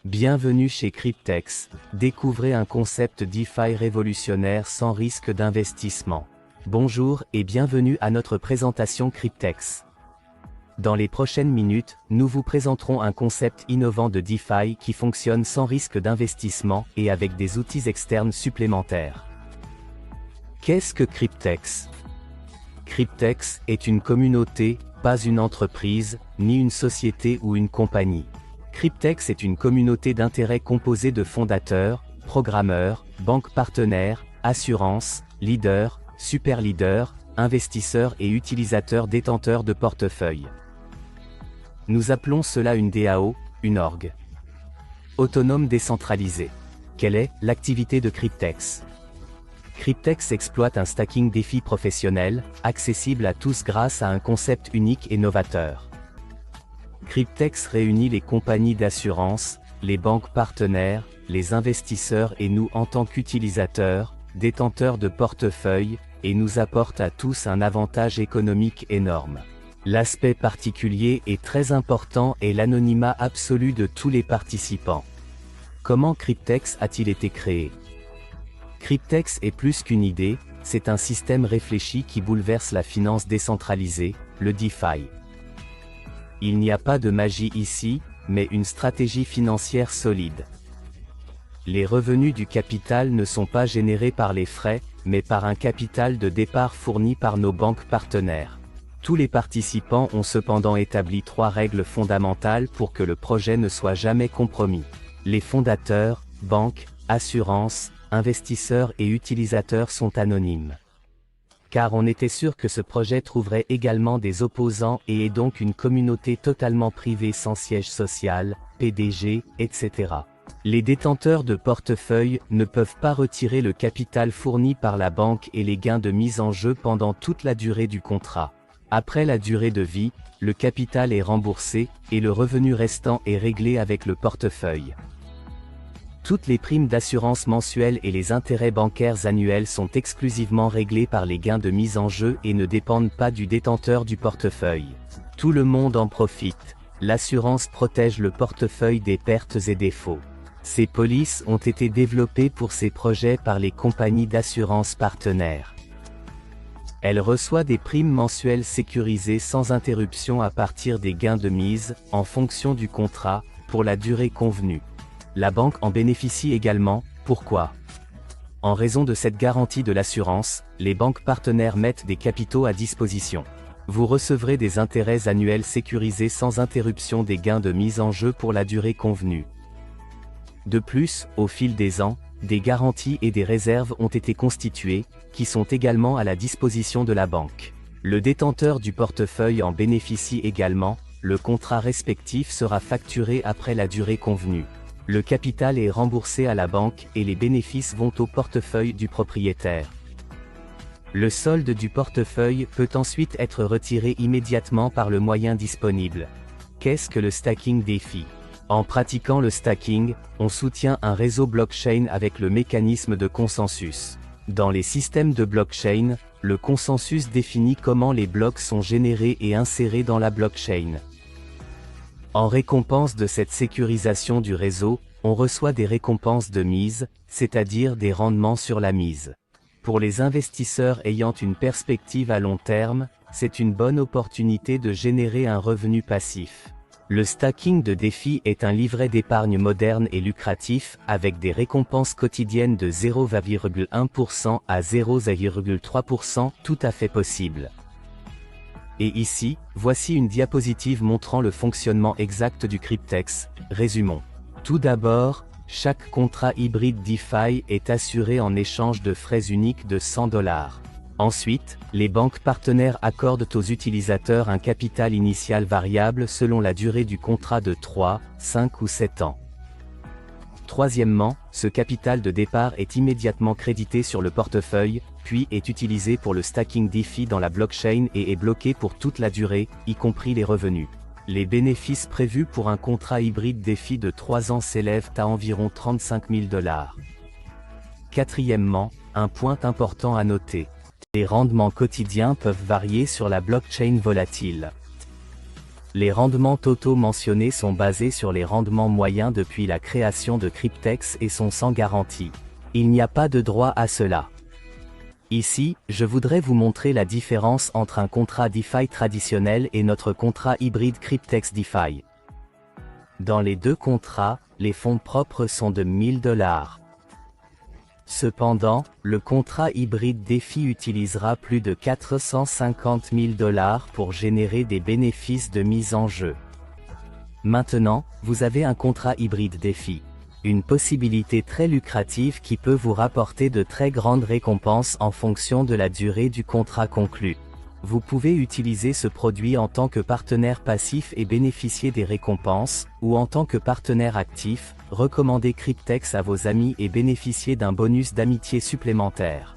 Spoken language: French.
Bienvenue chez Cryptex, découvrez un concept DeFi révolutionnaire sans risque d'investissement. Bonjour et bienvenue à notre présentation Cryptex. Dans les prochaines minutes, nous vous présenterons un concept innovant de DeFi qui fonctionne sans risque d'investissement et avec des outils externes supplémentaires. Qu'est-ce que Cryptex? Cryptex est une communauté, pas une entreprise, ni une société ou une compagnie. Cryptex est une communauté d'intérêt composée de fondateurs, programmeurs, banques partenaires, assurances, leaders, super leaders, investisseurs et utilisateurs détenteurs de portefeuilles. Nous appelons cela une DAO, une org. Autonome décentralisée. Quelle est l'activité de Cryptex? Cryptex exploite un stacking DeFi professionnel, accessible à tous grâce à un concept unique et novateur. Cryptex réunit les compagnies d'assurance, les banques partenaires, les investisseurs et nous en tant qu'utilisateurs, détenteurs de portefeuilles, et nous apporte à tous un avantage économique énorme. L'aspect particulier et très important est l'anonymat absolu de tous les participants. Comment Cryptex a-t-il été créé? Cryptex est plus qu'une idée, c'est un système réfléchi qui bouleverse la finance décentralisée, le DeFi. Il n'y a pas de magie ici, mais une stratégie financière solide. Les revenus du capital ne sont pas générés par les frais, mais par un capital de départ fourni par nos banques partenaires. Tous les participants ont cependant établi 3 règles fondamentales pour que le projet ne soit jamais compromis. Les fondateurs, banques, assurances, investisseurs et utilisateurs sont anonymes. Car on était sûr que ce projet trouverait également des opposants et est donc une communauté totalement privée sans siège social, PDG, etc. Les détenteurs de portefeuille ne peuvent pas retirer le capital fourni par la banque et les gains de mise en jeu pendant toute la durée du contrat. Après la durée de vie, le capital est remboursé, et le revenu restant est réglé avec le portefeuille. Toutes les primes d'assurance mensuelles et les intérêts bancaires annuels sont exclusivement réglés par les gains de mise en jeu et ne dépendent pas du détenteur du portefeuille. Tout le monde en profite. L'assurance protège le portefeuille des pertes et défauts. Ces polices ont été développées pour ces projets par les compagnies d'assurance partenaires. Elle reçoit des primes mensuelles sécurisées sans interruption à partir des gains de mise, en fonction du contrat, pour la durée convenue. La banque en bénéficie également. Pourquoi? En raison de cette garantie de l'assurance, les banques partenaires mettent des capitaux à disposition. Vous recevrez des intérêts annuels sécurisés sans interruption des gains de mise en jeu pour la durée convenue. De plus, au fil des ans, des garanties et des réserves ont été constituées, qui sont également à la disposition de la banque. Le détenteur du portefeuille en bénéficie également, le contrat respectif sera facturé après la durée convenue. Le capital est remboursé à la banque et les bénéfices vont au portefeuille du propriétaire. Le solde du portefeuille peut ensuite être retiré immédiatement par le moyen disponible. Qu'est-ce que le stacking DeFi? En pratiquant le stacking, on soutient un réseau blockchain avec le mécanisme de consensus. Dans les systèmes de blockchain, le consensus définit comment les blocs sont générés et insérés dans la blockchain. En récompense de cette sécurisation du réseau, on reçoit des récompenses de mise, c'est-à-dire des rendements sur la mise. Pour les investisseurs ayant une perspective à long terme, c'est une bonne opportunité de générer un revenu passif. Le stacking de DeFi est un livret d'épargne moderne et lucratif, avec des récompenses quotidiennes de 0,1% à 0,3%, tout à fait possible. Et ici, voici une diapositive montrant le fonctionnement exact du Cryptex. Résumons. Tout d'abord, chaque contrat hybride DeFi est assuré en échange de frais uniques de $100. Ensuite, les banques partenaires accordent aux utilisateurs un capital initial variable selon la durée du contrat de 3, 5 ou 7 ans. Troisièmement, ce capital de départ est immédiatement crédité sur le portefeuille, puis est utilisé pour le stacking DeFi dans la blockchain et est bloqué pour toute la durée, y compris les revenus. Les bénéfices prévus pour un contrat hybride DeFi de 3 ans s'élèvent à environ $35 000. Quatrièmement, un point important à noter. Les rendements quotidiens peuvent varier sur la blockchain volatile. Les rendements totaux mentionnés sont basés sur les rendements moyens depuis la création de Cryptex et sont sans garantie. Il n'y a pas de droit à cela. Ici, je voudrais vous montrer la différence entre un contrat DeFi traditionnel et notre contrat hybride Cryptex DeFi. Dans les deux contrats, les fonds propres sont de 1000 $. Cependant, le contrat hybride DeFi utilisera plus de 450 000 $ pour générer des bénéfices de mise en jeu. Maintenant, vous avez un contrat hybride DeFi. Une possibilité très lucrative qui peut vous rapporter de très grandes récompenses en fonction de la durée du contrat conclu. Vous pouvez utiliser ce produit en tant que partenaire passif et bénéficier des récompenses, ou en tant que partenaire actif, recommander Cryptex à vos amis et bénéficier d'un bonus d'amitié supplémentaire.